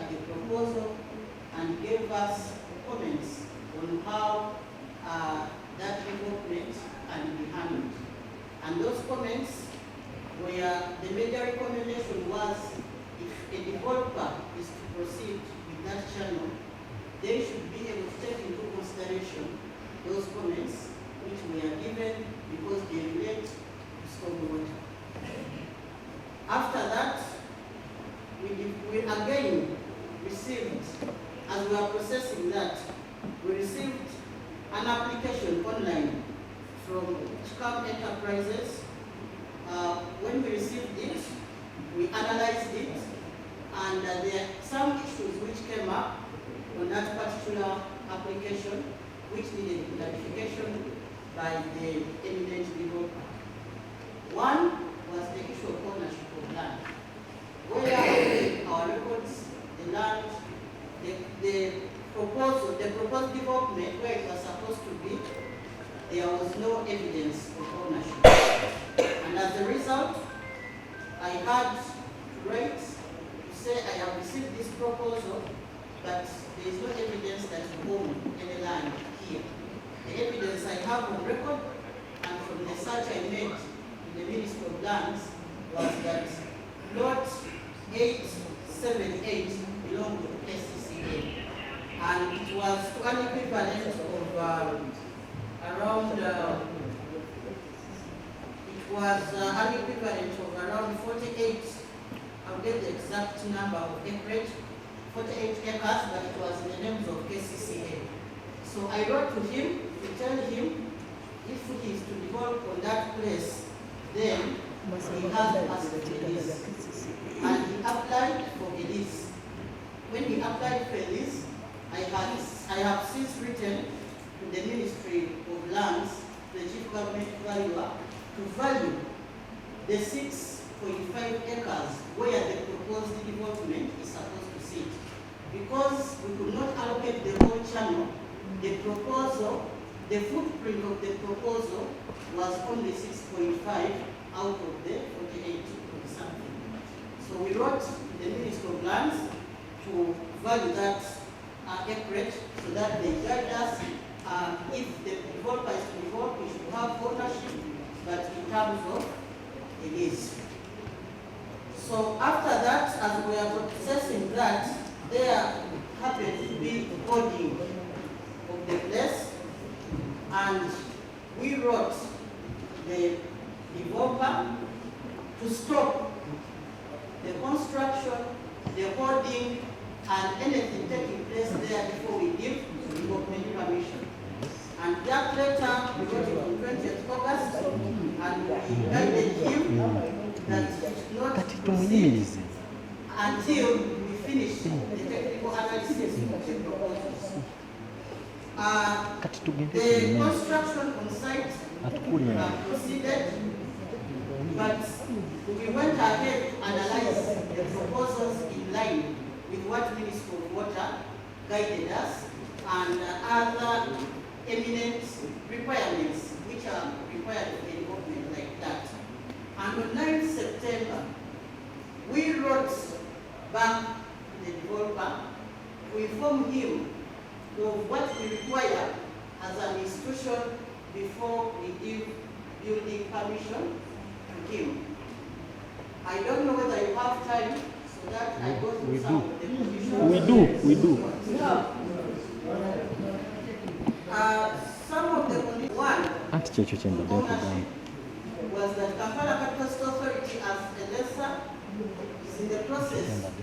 at the proposal and gave us comments on how that development can be handled. And those comments were, the major recommendation was if a developer is to proceed with that channel, they should be able to take into consideration those comments which were given because they relate to stormwater. After that, we again received, as we are processing that, we received an application online from Kcca Enterprises. When we received it, we analyzed it, and there are some issues which came up on that particular application which needed clarification by the eminent developer. One was the issue of ownership of land. Where our records, the land, the proposed development where it was supposed to be, there was no evidence of ownership. And as a result, I had to write to say I have received this proposal, but there is no evidence that you own any land here. The evidence I have on record and from the search I made in the Ministry of Lands was that Lot 878 belonged to Kcca, and it was to an equivalent of around around 48, I'll get the exact number of acreage, 48 acres, but it was in the names of Kcca. So I wrote to him to tell him if he is to develop on that place, then he has to ask for a lease. And he applied for a lease. When he applied for a lease, I have since written to the Ministry of Lands, the Chief Government Valuer, to value the 6.5 acres where the proposed development is supposed to sit. Because we could not allocate the whole channel, the proposal, the footprint of the proposal was only 6.5 out of the 48 or something. So we wrote to the Ministry of Lands to value that acreage so that they guide us. If the developer is to develop, we should have ownership, but in terms of a lease. So after that, as we are processing that, there happened to be holding of the place, and we wrote the developer to stop the construction, the holding, and anything taking place there before we give development permission. And that letter we got it on 20th August, and we guided him that he should not proceed until we finish the technical analysis of the proposals. The construction on site proceeded, but we went ahead to analyze the proposals in line with what Ministry of Water guided us and other eminent requirements which are required for a development like that. And on 9th September, we wrote back to the developer to inform him of what we require as an institution before we give building permission to him. I don't know whether you have time so that I go through some of the conditions. We do. Some of the conditions, one, was that Kampala Capital State Authority as a lessor is in the process of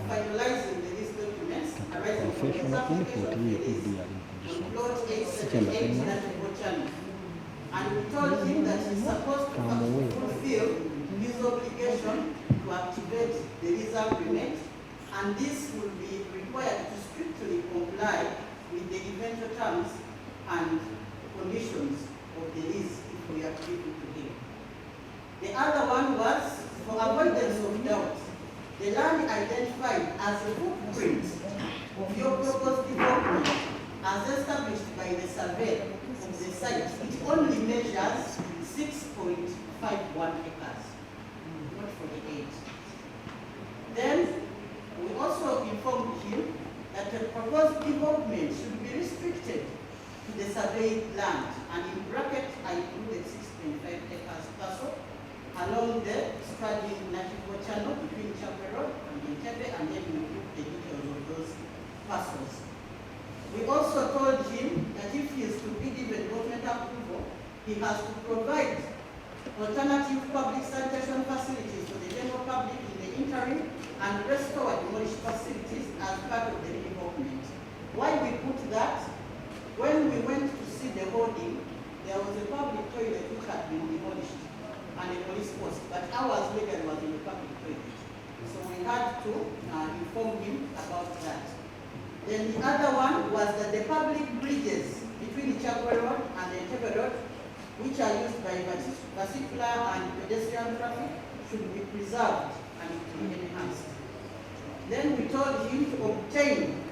finalizing the lease documents arising from the application of the lease on plot 878 Nakivubo channel. And we told him that he's supposed to fulfill his obligation to activate the lease agreement, and this will be required to strictly comply with the eventual terms and conditions of the lease if we are given to him. The other one was, for avoidance of doubt, the land identified as a footprint of your proposed development as established by the survey of the site, it only measures 6.51 acres, not 48. Then we also informed him proposed development should be restricted to the surveyed land, and in bracket I included 6.5 acres parcel along the straddling Nakivubo channel between Chapel Road and Entebbe, and then we put the details of those parcels. We also told him that if he is to be given government approval, he has to provide alternative public sanitation facilities for the general public in the interim and restore demolished facilities as part of the redevelopment. Why we put that? When we went to see the holding, there was a public toilet which had been demolished and a police post, but ours later was in the public toilet. So we had to inform him about that. Then the other one was that the public bridges between Chapel Road and the Entebbe Road, which are used by vehicular and pedestrian traffic, should be preserved and be enhanced. Then we told him to obtain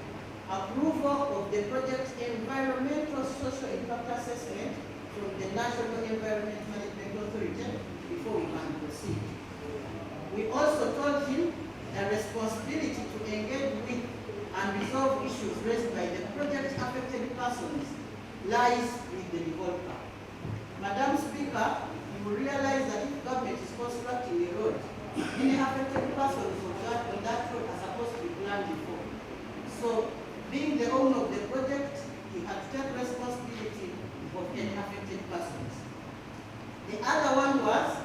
approval of the project's environmental social impact assessment from the National Environment Management Authority before we can proceed. We also told him a responsibility to engage with and resolve issues raised by the project-affected persons lies with the developer. Madam Speaker, you will realize that if government is constructing a road, any affected persons on that road are supposed to be planned before. So, being the owner of the project, he had to take responsibility of any affected persons. The other one was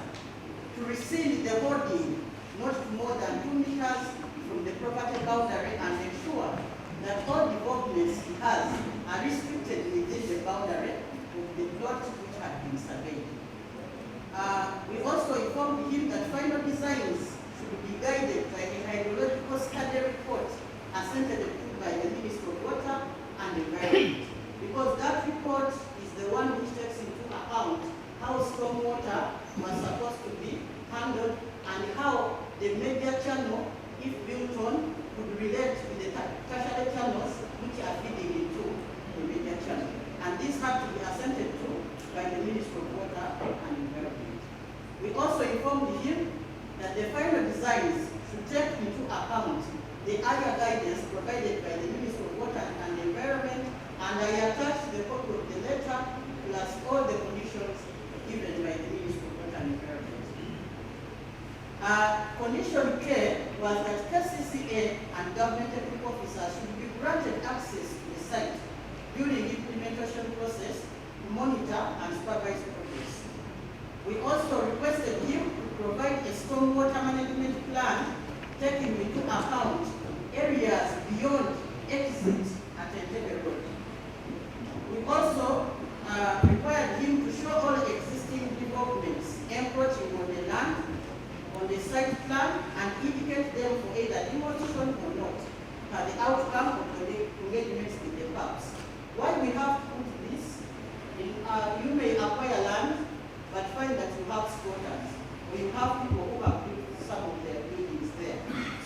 to rescind the holding not more than 2 meters from the property boundary and ensure that all developments he has are restricted within the boundary of the plot which had been surveyed. We also informed him that final designs should be guided by a hydrological study report assented to by the Ministry of Water and Environment, because that report is the one which takes into account how stormwater was supposed to be handled and how the major channel, if built on, could relate with the tertiary channels which are feeding into the major channel. And this had to be assented to by the Ministry of Water and Environment. We also informed him that the final designs should take into account the area guidance provided by the Ministry of Water and Environment, and I attached the copy of the letter plus all the conditions given by the Ministry of Water and Environment. Condition K was that Kcca and government technical officers should be granted access to the site during the implementation process to monitor and supervise progress. We also requested him to provide a stormwater management plan taking into account areas beyond exit at Entebbe Road. We also required him to show all existing developments encroaching on the land, on the site plan, and indicate them for either demolition or not, the outcome of the engagements with the parks. Why we have to put this? You may acquire land, but find that you have squatters, or you have people who have built some of their buildings there.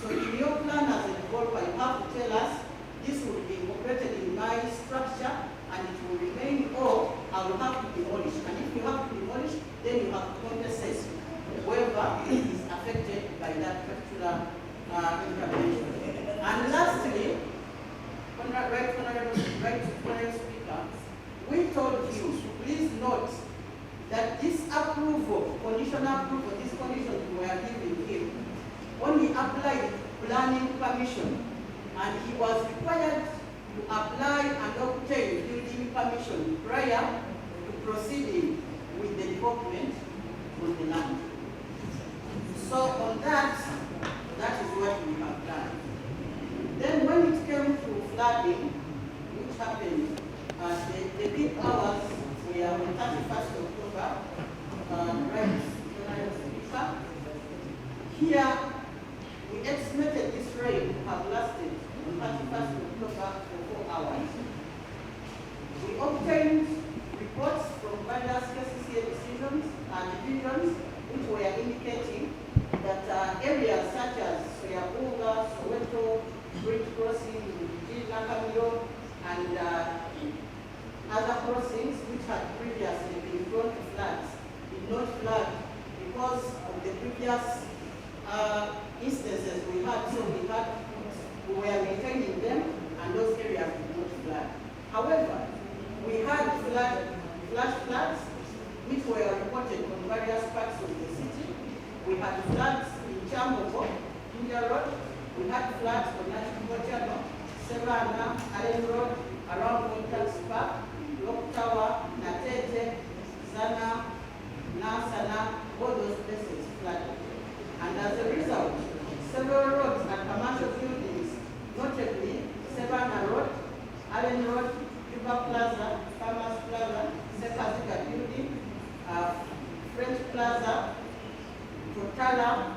So in your plan as a developer, you have to tell us this will be incorporated in my structure and it will remain, or I will have to demolish. And if you have to demolish, then you have to compensate whoever is affected by that particular intervention. And lastly, Honorable Speaker, we told you to please note that this approval, conditional approval, this condition we were giving him, only applied planning permission, and he was required to apply and obtain building permission prior to proceeding with the development on the land. So on that is what we have done. Then when it came to flooding, which happened, the peak hours were on 31st October, right, Speaker. Here, we estimated this rain to have lasted on 31st October for 4 hours. We obtained reports from various Kcca decisions and divisions which were indicating that areas such as Soyabunga, Soweto, Bridge Crossing, Nakivubo, and other crossings which had previously been prone to floods did not flood because of the previous instances we had. So we were maintaining them, and those areas flood. However, we had flash floods which were reported on various parts of the city. We had floods in Nakivubo, India Road. We had floods on Nakivubo, Savannah, Allen Road, around Montax Park, Lock Tower, Natete, Zana, Nasana, all those places flooded. And as a result, several roads and commercial buildings, notably Savannah Road, Allen Road, Cuba Plaza, Farmers Plaza, Sekazika Building, French Plaza, Totala,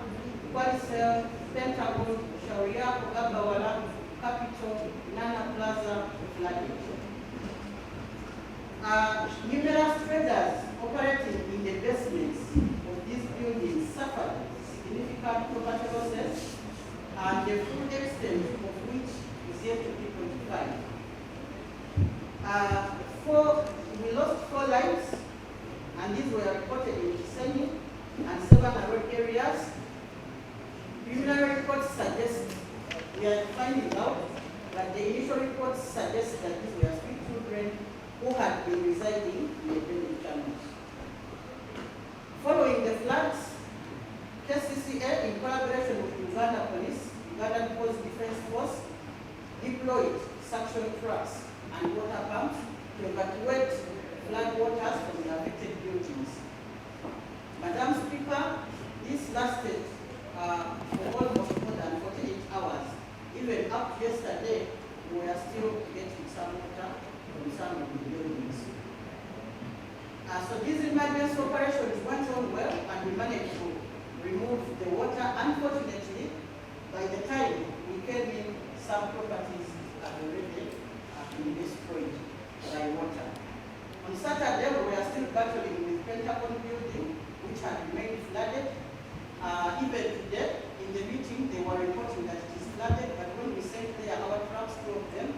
Qualicel, Pentagon, Sharia, Ogabawala, Capitol, Nana Plaza, flooded. Numerous traders operating in the basements of these buildings suffered significant property losses, and the full extent of which is yet to be quantified. We lost 4 lives, and these were reported in Kiseni and Savannah Road areas. Preliminary reports suggest, we are finding out, but the initial reports suggest that these were street children who had been residing in the building channels. Following the floods, Kcca, in collaboration with Uganda Police, Uganda Coast Defense Force, deployed suction trucks and water pumps to evacuate flood waters from the affected buildings. Madam Speaker, this lasted for almost more than 48 hours. Even up to yesterday, we are still getting some water from some of the buildings. So these emergency operations went on well, and we managed to remove the water. Unfortunately, by the time we came in, some properties had already been destroyed by water. On Saturday, we were still battling with Pentagon building, which had remained flooded. Even today, in the meeting, they were reporting that it is flooded, but when we sent there our trucks, 2 of them,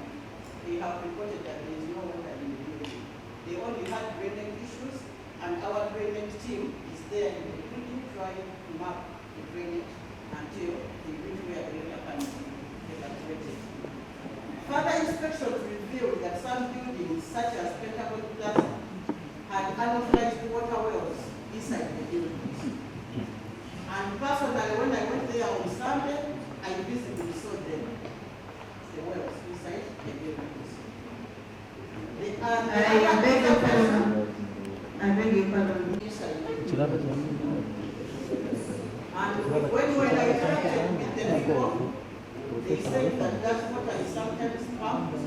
they have reported that there is no water in the building. They only had drainage issues, and our drainage team is there in the building trying to map the drainage until the bridge where the water can be evacuated. Further inspections revealed that some buildings, such as Pentagon Plaza, had unauthorized water wells inside the buildings. And personally, when I went there on Sunday, I visibly saw them, the wells inside the buildings. I beg your pardon. I beg your pardon. And when I interacted with them before, they said that water is sometimes pumped to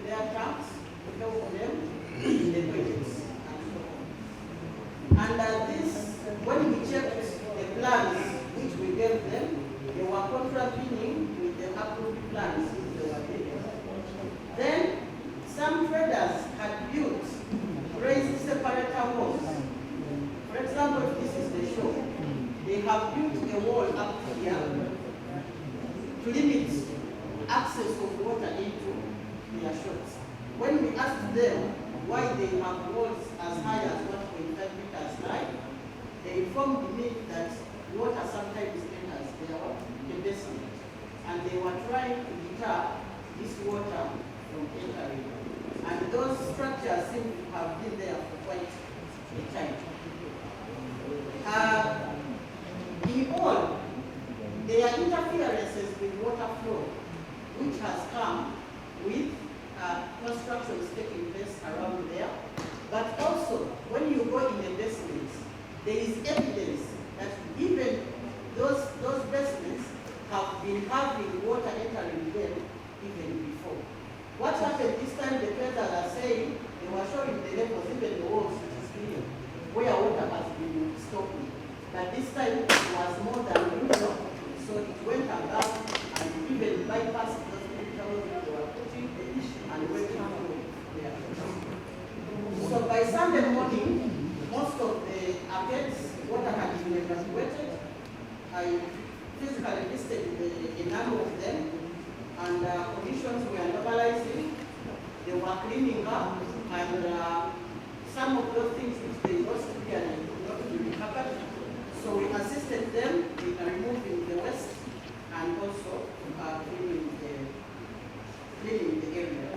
their tanks to help them in the toilets and so on. And this, when we checked the plans which we gave them, they were contravening with the approved plans which they were given. Then some traders had built raised separator walls. For example, if this is the show, they have built a wall up here to limit access of water into their shops. When we asked them why they have walls as high as 1.5 meters high, they informed me that water sometimes enters the basement, and they were trying to deter this water from entering. And those structures seem to have been there for quite a time. In all, there are interferences with water flow, which has come with constructions taking place around there. But also, when you go in the basements, there is evidence that even those basements have been having water entering them even before. What happened this time, the traders are saying, they were showing the levels, even the walls, which is clear, where water has been stopping. But this time it was more than usual, so it went above and even bypassed those pictures they were putting and went through their pictures. So by Sunday morning, most of the arcades, water had been evacuated. I physically visited a number of them, and conditions were normalizing. They were cleaning up, and some of those things which they lost clearly could not be recovered. So we assisted them in removing the waste and also cleaning the area.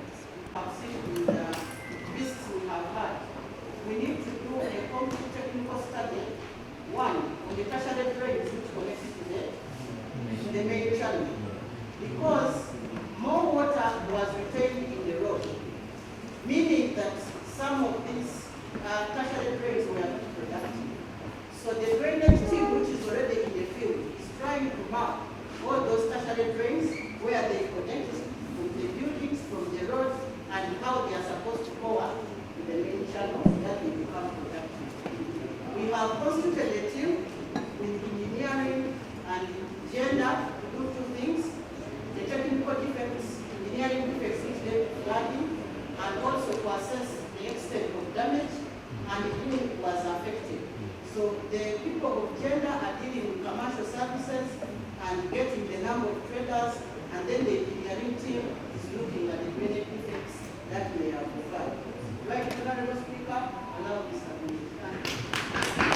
acres, and then the engineering team